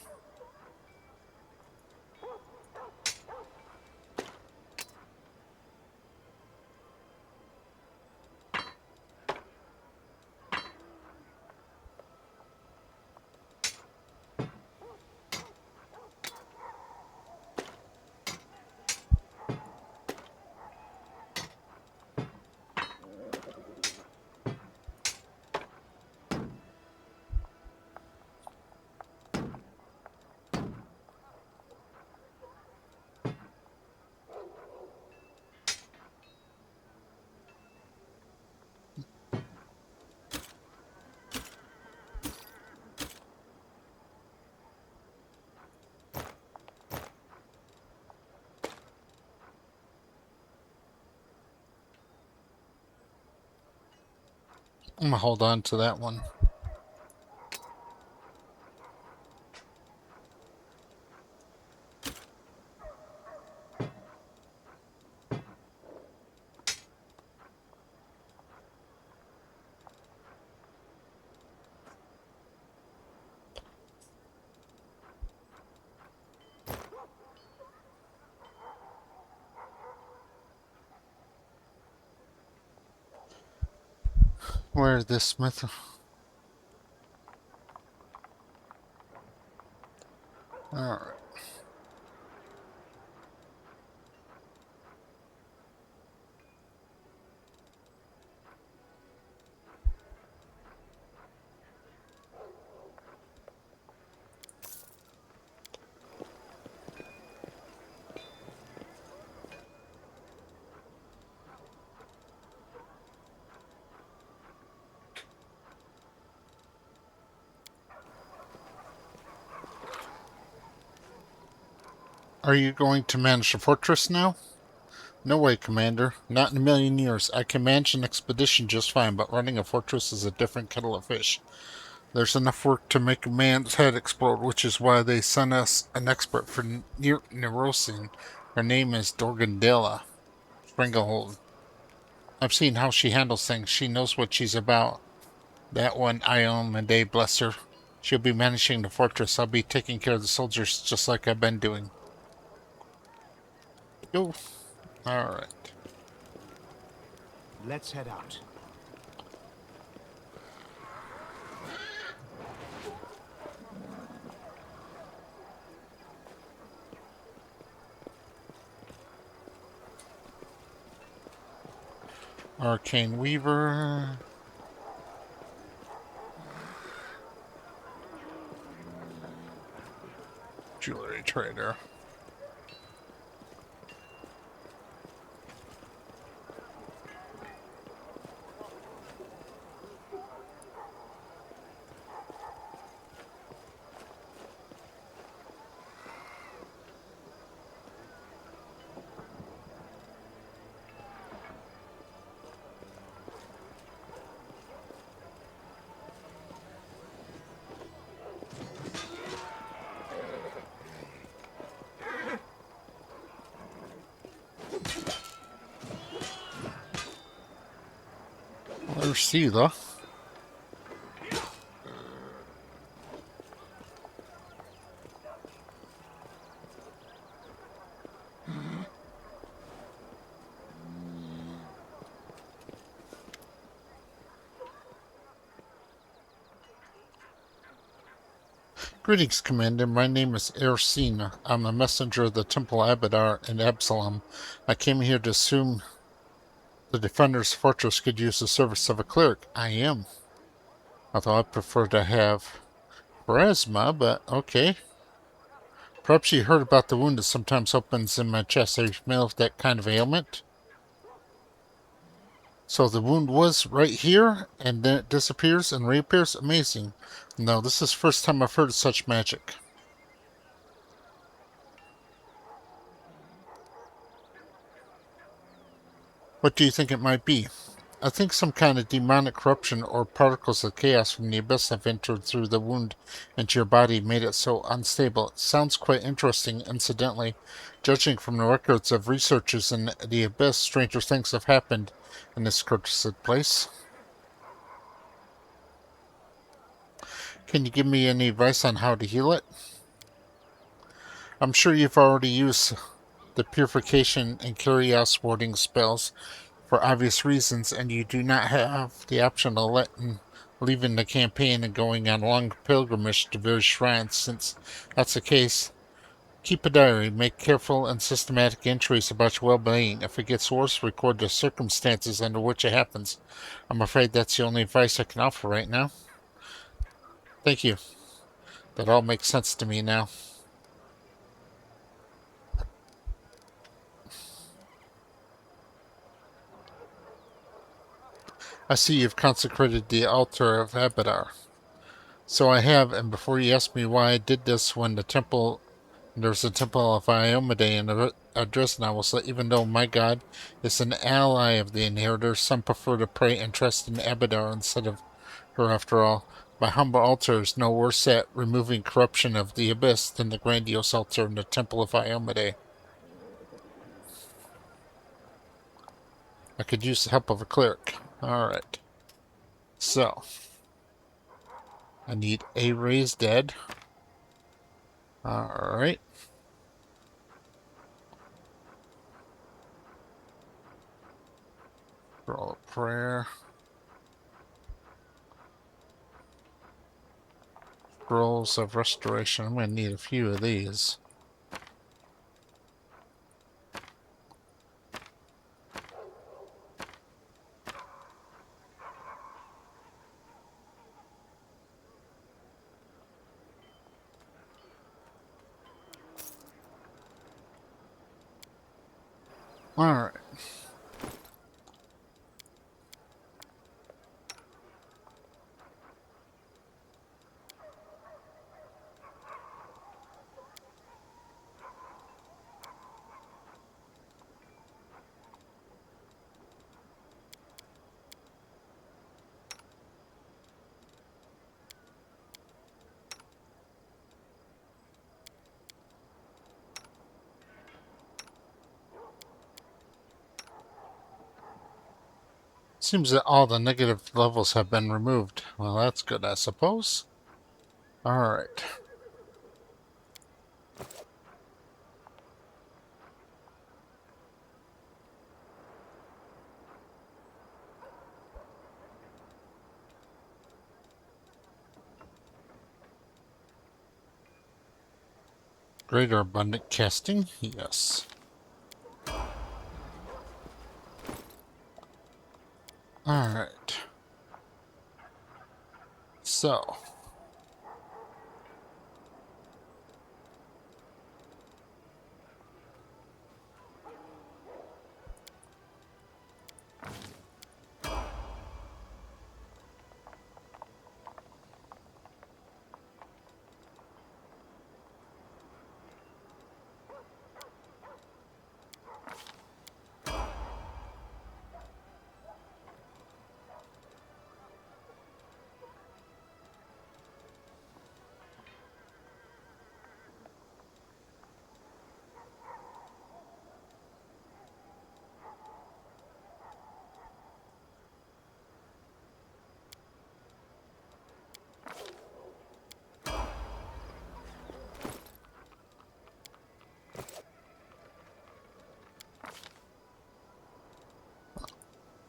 I'm gonna hold on to that one. Where's this smith? Alright. Are you going to manage the fortress now? No way, Commander. Not in a million years. I can manage an expedition just fine, but running a fortress is a different kettle of fish. There's enough work to make a man's head explode, which is why they sent us an expert for neurosing. Her name is Dorgandela Stranglehold. I've seen how she handles things. She knows what she's about. That one, Iomedae, bless her. She'll be managing the fortress. I'll be taking care of the soldiers just like I've been doing. Go. Alright. Let's head out. Arcane Weaver. Jewelry Trader. There's Sheila. Greetings, Commander. My name is Ersina. I'm a messenger of the Temple Abadar in Absalom. I came here to assume the Defender's Fortress could use the service of a cleric. I am. Although I prefer to have charisma, but okay. Perhaps you heard about the wound that sometimes opens in my chest. Are you familiar with that kind of ailment? So the wound was right here, and then it disappears and reappears? Amazing. No, this is the first time I've heard of such magic. What do you think it might be? I think some kind of demonic corruption or particles of chaos from the abyss have entered through the wound into your body, made it so unstable. It sounds quite interesting, incidentally. Judging from the records of researchers in the abyss, stranger things have happened in this cursed place. Can you give me any advice on how to heal it? I'm sure you've already used the purification and chaos warding spells for obvious reasons, and you do not have the option of leaving the campaign and going on a long pilgrimage to various shrines. Since that's the case, keep a diary, make careful and systematic entries about your well-being. If it gets worse, record the circumstances under which it happens. I'm afraid that's the only advice I can offer right now. Thank you. That all makes sense to me now. I see you've consecrated the altar of Abadar. So I have, and before you ask me why I did this when there's a temple of Iomedae in Dresden, I will say, even though my god is an ally of the inheritors, some prefer to pray and trust in Abadar instead of her after all. My humble altar is no worse at removing corruption of the abyss than the grandiose altar in the temple of Iomedae. I could use the help of a cleric. Alright. So, I need a raised dead. Alright. Roll a prayer. Scrolls of restoration. I'm going to need a few of these. Alright. Seems that all the negative levels have been removed. Well, that's good, I suppose. Alright. Greater abundant casting? Yes. Alright. So.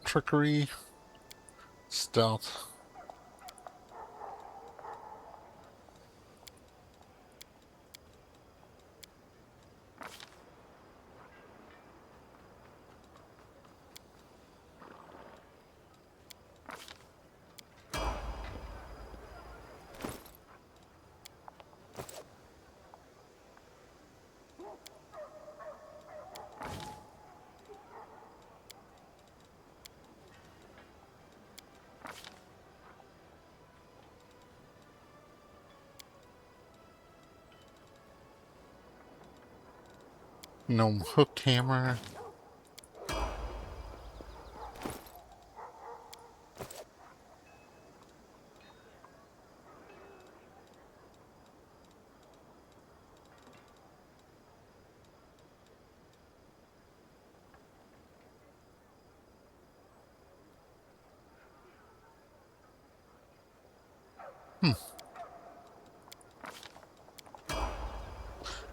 Trickery. Stealth. Gnome hooked hammer.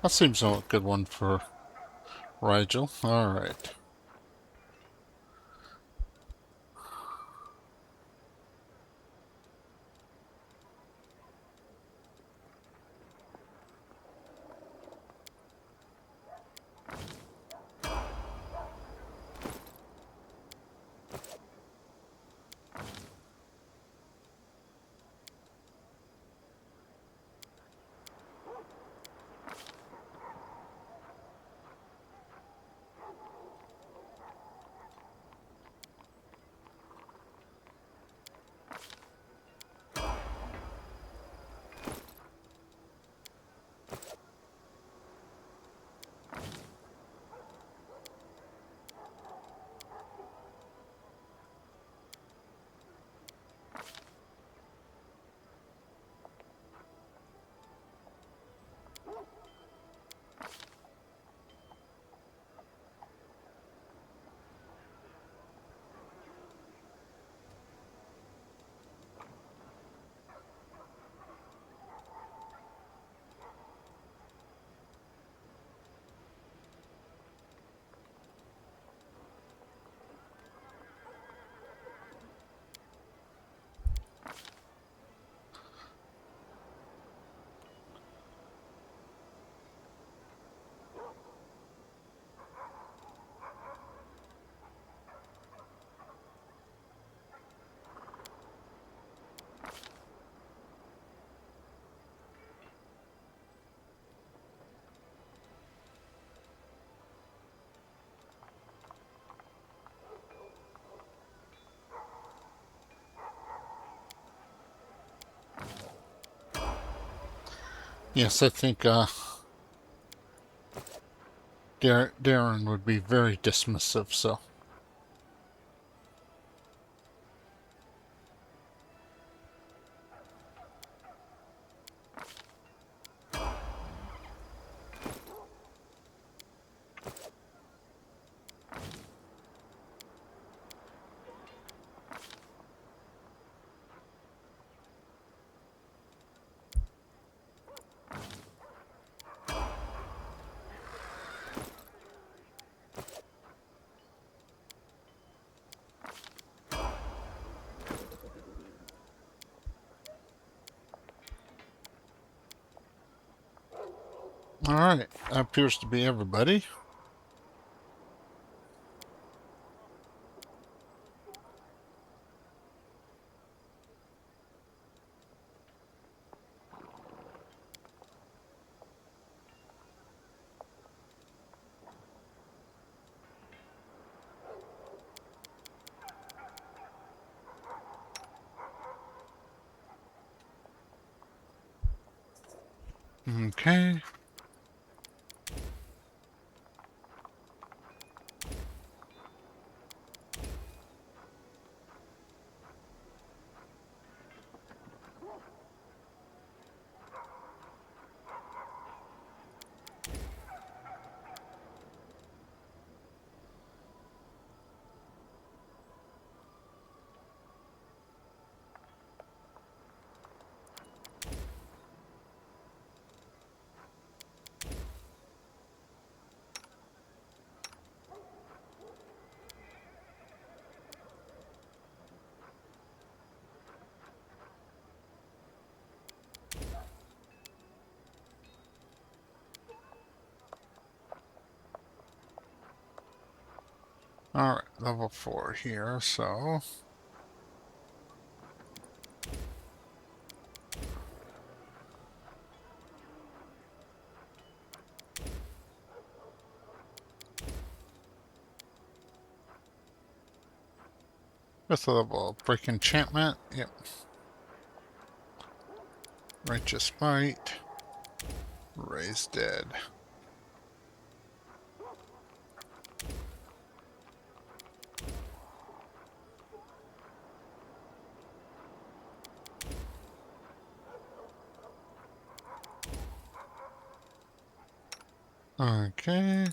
That seems a good one for Rigel. Alright. Yes, I think Darren would be very dismissive, so. Alright, that appears to be everybody. Okay. Alright, level 4 here, so... With a level break enchantment, yep. Righteous Might. Raise Dead. Okay.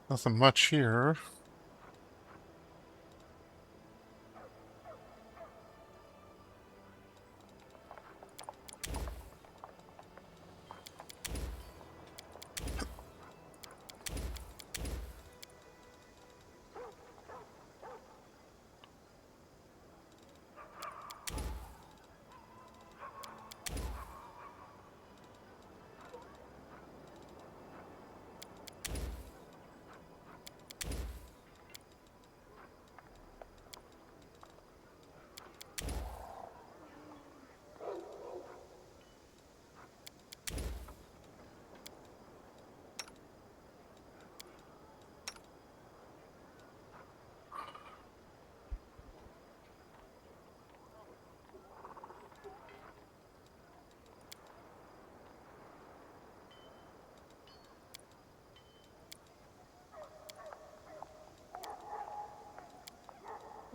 Nothing much here.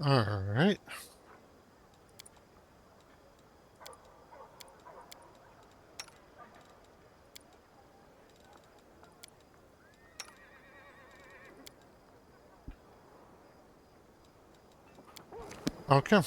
Alright. Okay.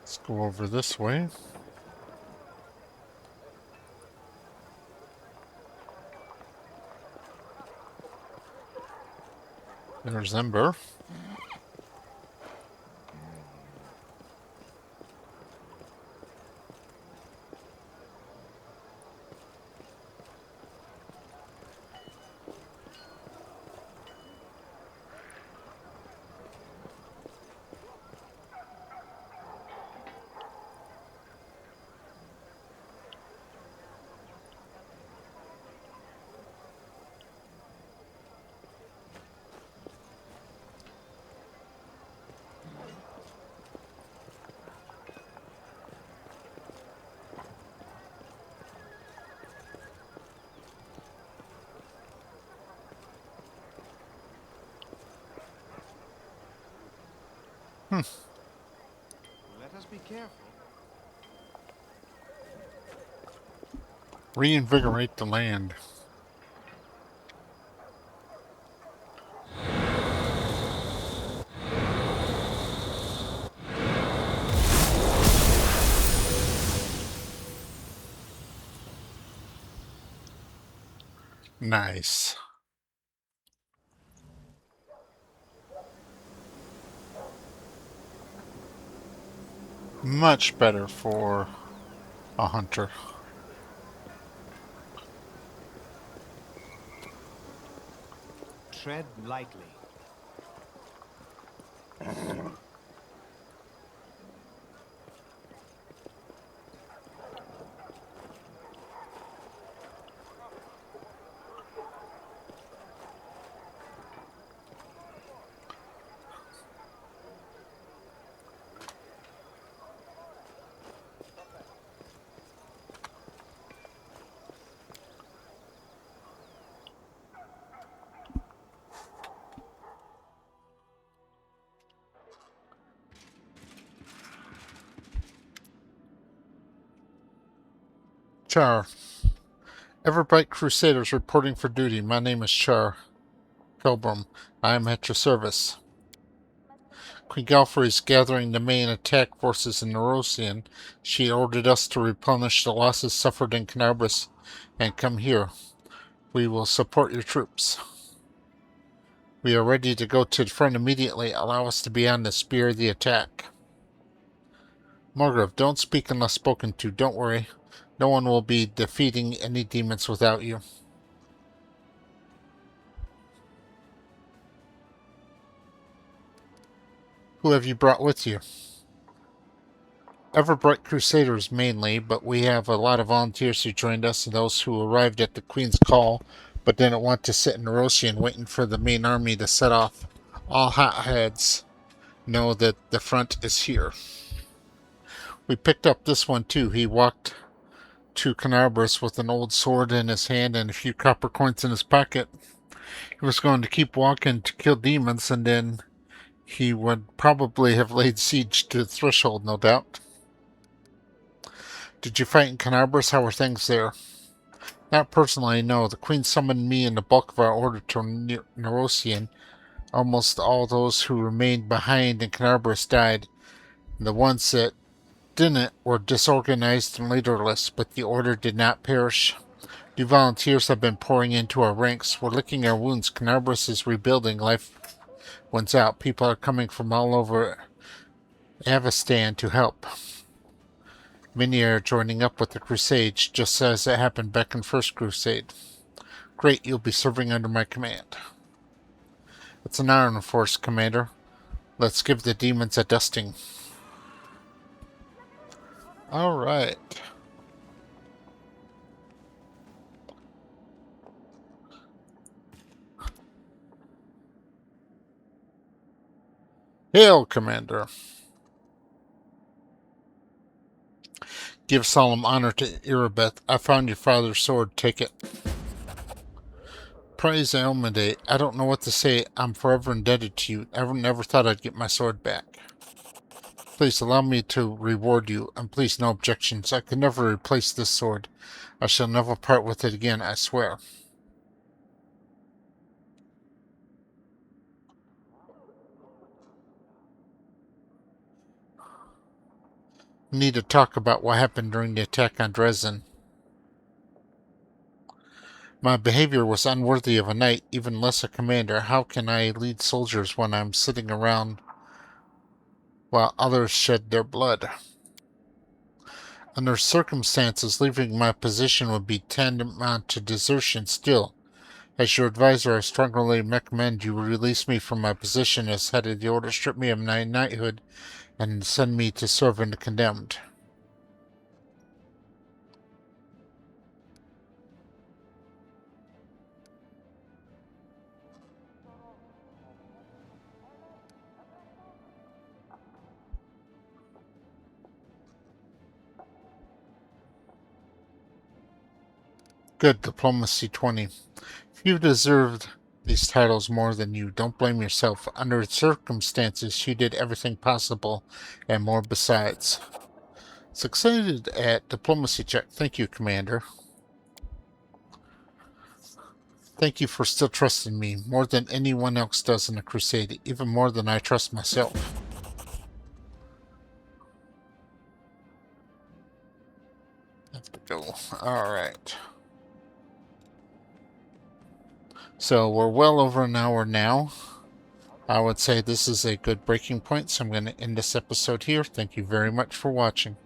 Let's go over this way. There's Ember. Let us be careful. Reinvigorate the land. Nice. Much better for a hunter. Tread lightly. Char. Everbright Crusaders reporting for duty. My name is Char Pilgrim. I am at your service. Queen Galfrey is gathering the main attack forces in Nerosian. She ordered us to replenish the losses suffered in Canarbris and come here. We will support your troops. We are ready to go to the front immediately. Allow us to be on the spear of the attack. Margrave, don't speak unless spoken to. Don't worry. No one will be defeating any demons without you. Who have you brought with you? Everbright Crusaders mainly, but we have a lot of volunteers who joined us and those who arrived at the Queen's call but didn't want to sit in Roshian waiting for the main army to set off. All hotheads know that the front is here. We picked up this one too. He walked to Canarbris with an old sword in his hand and a few copper coins in his pocket. He was going to keep walking to kill demons, and then he would probably have laid siege to the threshold, no doubt. Did you fight in Canarbris? How were things there? Not personally, no. The Queen summoned me and the bulk of our order to Nerosian. Almost all those who remained behind in Canarbris died. The ones that didn't were disorganized and leaderless, but the order did not perish. New volunteers have been pouring into our ranks. We're licking our wounds. Canarbris is rebuilding. Life wins out. People are coming from all over Avestan to help. Many are joining up with the Crusades, just as it happened back in First Crusade. Great, you'll be serving under my command. It's an honor, Force Commander. Let's give the demons a dusting. Alright. Hail, Commander. Give solemn honor to Irabeth. I found your father's sword. Take it. Praise Elmade. I don't know what to say. I'm forever indebted to you. Never thought I'd get my sword back. Please allow me to reward you, and please no objections. I could never replace this sword. I shall never part with it again, I swear. We need to talk about what happened during the attack on Dresden. My behavior was unworthy of a knight, even less a commander. How can I lead soldiers when I'm sitting around while others shed their blood? Under circumstances, leaving my position would be tantamount to desertion still. As your advisor, I strongly recommend you release me from my position as head of the order, strip me of my knighthood, and send me to serve in the condemned. Good, diplomacy 20. Few deserved these titles more than you. Don't blame yourself. Under circumstances, she did everything possible and more besides. Succeeded at diplomacy check. Thank you, Commander. Thank you for still trusting me, more than anyone else does in a crusade, even more than I trust myself. Have to go. Alright. So we're well over an hour now. I would say this is a good breaking point, so I'm going to end this episode here. Thank you very much for watching.